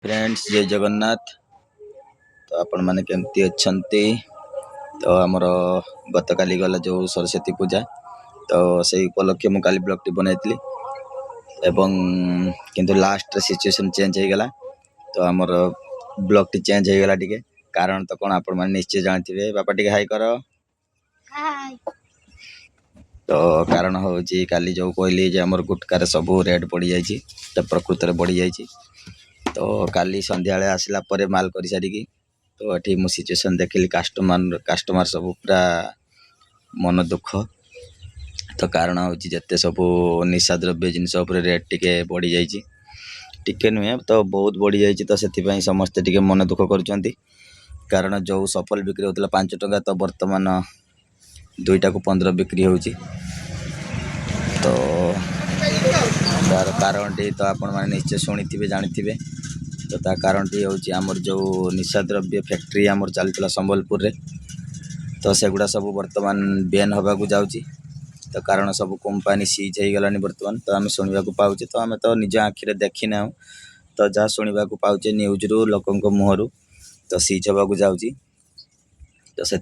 Friends जय जगन्नाथ। तो आपण मैंने केमती अच्छंती। तो आमर गत काली गला जो सरस्वती पूजा तो से उपलक्षे मुझे काली ब्लॉग टी बनई एवं किंतु लास्ट सिचुएशन चेंज हो गला। तो आमर ब्लॉग टी चेंज हो गला टिके कारण तो कौन आपण मैंने निश्चय जानते बापा टिके हाई कर। तो कारण हूँ काली जो कहली आमर गुटकार सब रेट बढ़ी जाइए तो प्रकृत में बढ़ी जाइए। तो काली संध्या आसला पर माल कर सारिकी तो ये मु सिचुएसन देखिली कास्टमर सब पूरा मन दुख। तो कारण हूँ जिते सब निशा द्रव्य जिनस रेट टिके बढ़ी जाइए टिके नुहे तो बहुत बढ़ी जाइए। तो से समस्ते टिके मन दुख कर कारण जो सफल बिक्री होता 5 टंका तो बर्तमान 2टा को 15 बिक्री होची। तो तार कारण टी तो आपण मैंने निश्चय शुणी जानी। तो ता कारण टी हूँ आमर जो निशा द्रव्य फैक्ट्री आमर चलता संबलपुर रे तो सेगुड़ा सब बर्तमान बैन होगा जाऊँगी। तो कारण सब कंपनी सीज हो गलानी बर्तमान तो आम शुणा पाचे। तो आम तो निज आखिरे देखी ना तो जहाँ शुणा पाचे न्यूज रु लोकों मुहर तो सीज होगा जाऊँगी। तो से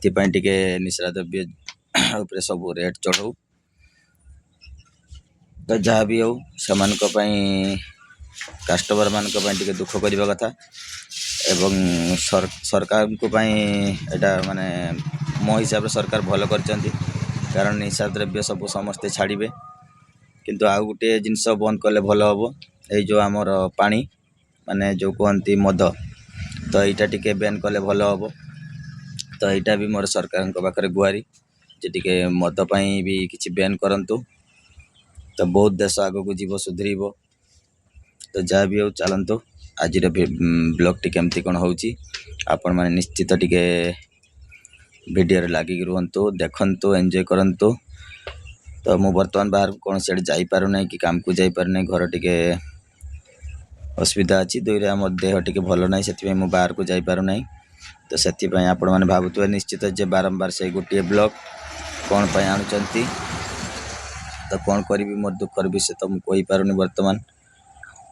निशा द्रव्य उपरे सब रेट चढ़ाऊ तो जहाँ भी हो कास्टमर मान दुख करने कथा एवं सरकार को एटा माने मो हिसाब से सरकार भल कर कारण निशा द्रव्य सब समस्ते छाड़े किंतु आउ गोटे जिनस बंद कले भल हम ये जो आमर पानी माने जो कहती मद तो यहाँ टिके बैन कले भल हम। तो यहाँ भी मोर सरकार पाखे गुहारी जे टिके मद पाई भी किसी बैन करंतु तो बहुत देश आग को जीव सुधर। तो जहाँ भी हो चलतु आज ब्लॉग टी केमती कौन हो आपण मैंने निश्चित टिके वीडियो लगिक रुहतु देखु एंजॉय करंतु। तो मु बर्तमान बाहर कौन से जापार ना कि काम को जापार ना घर टिके असुविधा अच्छी दुई आम देह टिके भल ना से बाहर को जापार ना। तो से आपण मैंने भावुवे निश्चित जे बारंबार से गोटे ब्लॉग कौन पर आणुचंती तो कौन करी मोर दुखर विषय तो मुझे पारुनी बर्तमान।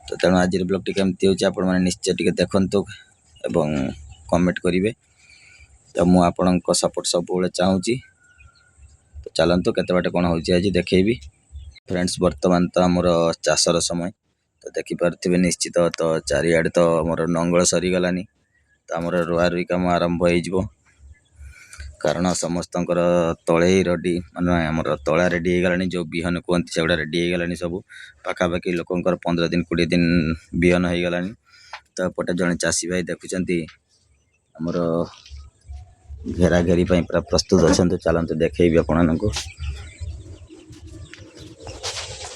तो तेणु आज ब्लॉग टी केमती होची आपण माने निश्चय टिके देखंतु एवं कमेंट करिवे। तो मु आपणक सपोर्ट सब बेले चाहूँगी। तो चलतु केते बाटे कौन होची आज देखैबी। फ्रेंड्स बर्तमान तो आमर चाषर समय तो देखिपे निश्चित तो चारिआडे तो आमर नंगल सरी गलानी तो आमर रुआ रुई काम आरंभ हो कारण समस्त तले रेडी माने आमर तला रेडी हो गलानी जो बिहन कहते से रेडी हो गलानी सब पाखापाखि लोकंर 15 दिन 20 दिन बिहन हो गलानी। तो पटे जड़े चाषी भाई देखुंत आमर घेरा घेरी पूरा प्रस्तुत अच्छा। तो चलते देखी आपण को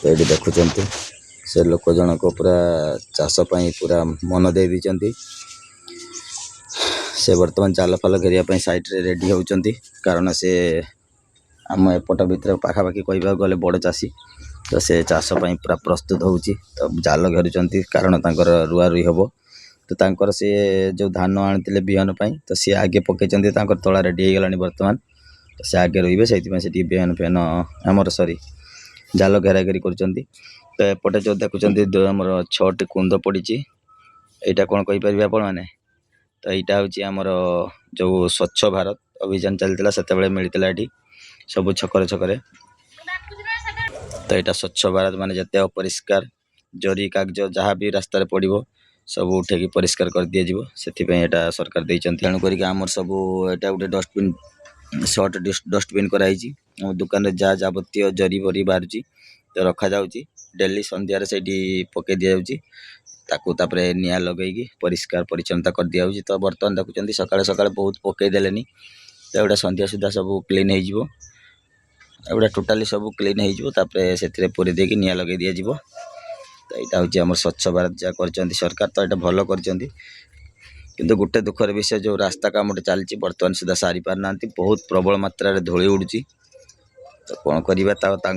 ये देखुं से लोक जनक पूरा चाषपाई पूरा मन दे दी से बर्तमान जाल फाल घेरिया साइड रे रेडी होती कारण से आम एपट भर पाखापाखि कह गले बड़ चाषी तो से चाषपाई पूरा प्रस्तुत होची। तो जाल घेरुंट कारण रुआ रुई हम तो तांकर से जो धान आनी बिहन तो सी आगे पकई तला रेडी हो गलानी बर्तमान तो से आगे रे से बिहन फिहन आमर सरी जाल घेरा घेरी कर। तो एपटे जो देखुं आमर 6टी कुंद पड़ी यहाँ कौन कहीपर आपण मैंने तो यहाँ हूँ आमर जो स्वच्छ भारत अभियान चलता से मिलता ये सब छकरे छकरे। तो यहाँ स्वच्छ भारत माने जिते अपरिष्कार जरी कागज जहाँ भी रास्तार पड़ो सब उठे परिष्कार कर दि जाव से सरकार तेणुक आमर सब यहाँ गोटे डस्टबिन सर्ट डस्टबिन कराई दुकान में जहाँ जावतीय जरी भरी बाहर तो रखा जाऊँगी डेली संध्यार से पकई दि जाऊँगी ताकू तापरे निया लगेगी परिष्कार परिच्छन्नता कर दिया। तो बर्तमान देखुं सकाଳେ सकाଳେ बहुत पकई देलेनी तो एटा संध्या सुधा सब क्लीन हो एगुड़ा टोटाली सब क्लीन होतापर से पूरी देकी निया लगे दि जाव। तो यहाँ हूँ आम स्वच्छ भारत जहाँ कर सरकार तो यहाँ भल कर किंतु गोटे दुखर विषय जो रास्ता काम चलती बर्तमान सुधा सारी पारना बहुत प्रबल मात्रा धूली उड़ूची। तो कौन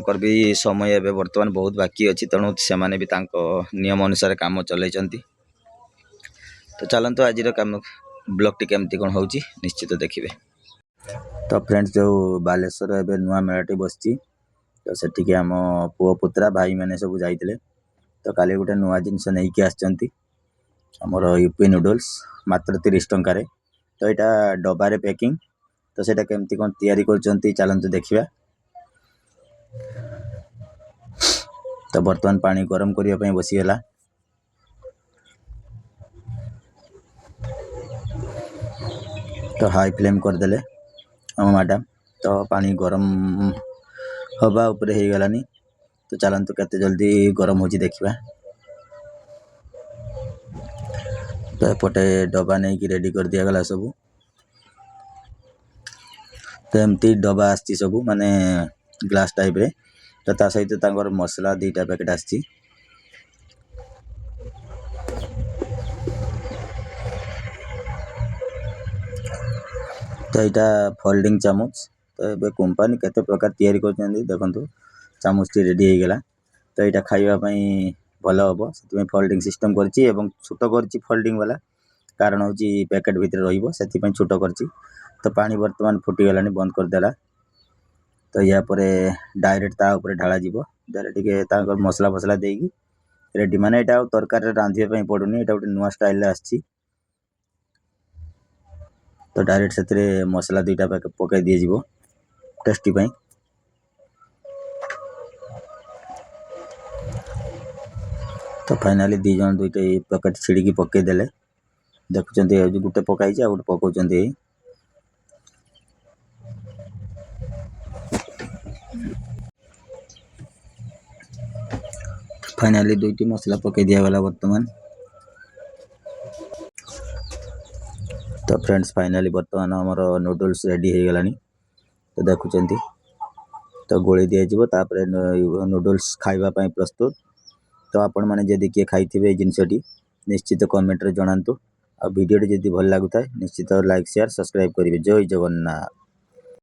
कर भी समय एवं बर्तमान बहुत बाकी अच्छी तेणु से भी नियम अनुसार काम चलती। तो चलतु आज कम ब्लॉग टी केमती कौन हो निश्चित देखिए। तो फ्रेंड्स जो बालेश्वर एवं नुआ मेलाटी बसची तो से आम पुओ पुत्रा भाई मैंने सब जाइए तो काली गोटे नुआ जिनस नहीं आसचंती आमर यूपी नूडल्स मात्र 30 टंकार। तो यहाँ डबारे पैकिंग। तो सेटा केमती कौन तैयारी करचंती चलंतु देखिबा। तो बर्तमान पानी गरम करने पे बसीगला। तो हाई फ्लेम करदेले आम मैडम। तो पानी गरम हवा उपरे हो गलानी। तो चलंतु केते जल्दी गरम हो देखिबा। तो एपटे डबा नहीं कि रेडी कर दिया गला सब। तो एमती डबा आसी सब माने ग्लास टाइप रे। तो ता सहित तांगर मसला 2टा पैकेट आसी। तो यहाँ फोल्डिंग चामच। तो ये कंपनी केते प्रकार तैयारी करछंदी देखंतु। चामच टी रेडी हो गला। तो यहाँ खाइबा पई भलो हबो सेति फोल्डिंग सिस्टम करछि एवं छोटो करछि फोल्डिंग वाला कारण होछि पैकेट भीतर रहिबो सेति पई छोटो करछि। तो पानी वर्तमान फुटी गलानी बंद कर देला। तो या परे डायरेक्ट ता ऊपर ढाला जीवो डायरेक्ट के तांकर मसला फसला देगी रेडी माने एटा तरकारी रांधिबा पई पडुनी एटा गोटे नुवा स्टाइल रे आछि। तो डायरेक्ट से मसला 2टा पकई दिए जीवो टेस्टी पई। तो फाइनाली 2 जन 2टा पैकेट छिड़की पकई देले देखुचंती गोटे पकाई आ गोटे पकाउचंती। फाइनाली 2टी मसला पकई दिया गला वर्तमान। तो फ्रेंड्स फाइनाली वर्तमान हमर नूडल्स रेडी हो गलानी। तो देखुचंती तो गोली दिया जीवो तापरे नूडल्स खाइबा पई प्रस्तुत। तो आपण माने जदि के खाइथिबे जिनसटी निश्चित कमेंट रे जणांतु। आ वीडियो जदि भल लागुताय निश्चित लाइक शेयर सब्सक्राइब करिवे। जय जगन्नाथ।